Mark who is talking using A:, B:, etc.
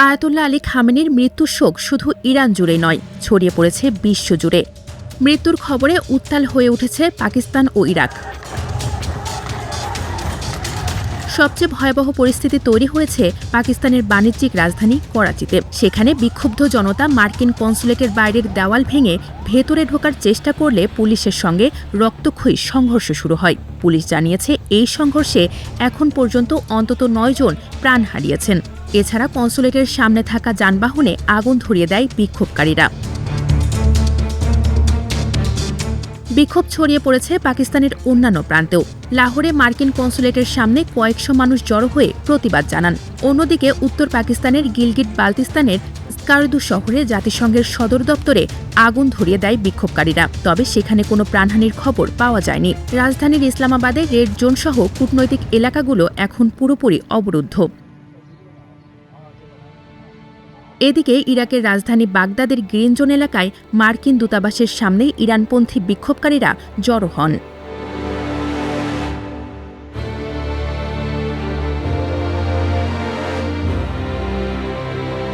A: Ayatollah Ali খামেনির মৃত্যুর শোক শুধু ইরান জুড়ে নয়, ছড়িয়ে পড়েছে বিশ্বজুড়ে। মৃত্যুর খবরে উত্তাল হয়ে উঠেছে পাকিস্তান ও ইরাক। সবচেয়ে ভয়াবহ পরিস্থিতি তৈরি হয়েছে পাকিস্তানের বাণিজ্যিক রাজধানী করাচিতে। সেখানে বিক্ষুব্ধ জনতা মার্কিন কনসুলেটের বাইরের দেওয়াল ভেঙে ভেতরে ঢোকার চেষ্টা করলে পুলিশের সঙ্গে রক্তক্ষয়ী সংঘর্ষ শুরু হয়। পুলিশ জানিয়েছে, এই সংঘর্ষে এখন পর্যন্ত অন্তত ৯ জন প্রাণ হারিয়েছেন। এছাড়া কনসুলেটের সামনে থাকা যানবাহনে আগুন ধরিয়ে দেয় বিক্ষোভকারীরা। বিক্ষোভ ছড়িয়ে পড়েছে পাকিস্তানের অন্যান্য প্রান্তেও। লাহোরে মার্কিন কনসুলেটের সামনে কয়েকশো মানুষ জড়ো হয়ে প্রতিবাদ জানান। অন্যদিকে উত্তর পাকিস্তানের গিলগিট বালতিস্তানের স্কারদু শহরে জাতিসংঘের সদর দপ্তরে আগুন ধরিয়ে দেয় বিক্ষোভকারীরা। তবে সেখানে কোনো প্রাণহানির খবর পাওয়া যায়নি। রাজধানীর ইসলামাবাদে রেড জোন সহ কূটনৈতিক এলাকাগুলো এখন পুরোপুরি অবরুদ্ধ। এদিকে ইরাকের রাজধানী বাগদাদের গ্রিন জোন এলাকায় মার্কিন দূতাবাসের সামনেই ইরানপন্থী বিক্ষোভকারীরা জড়ো হন।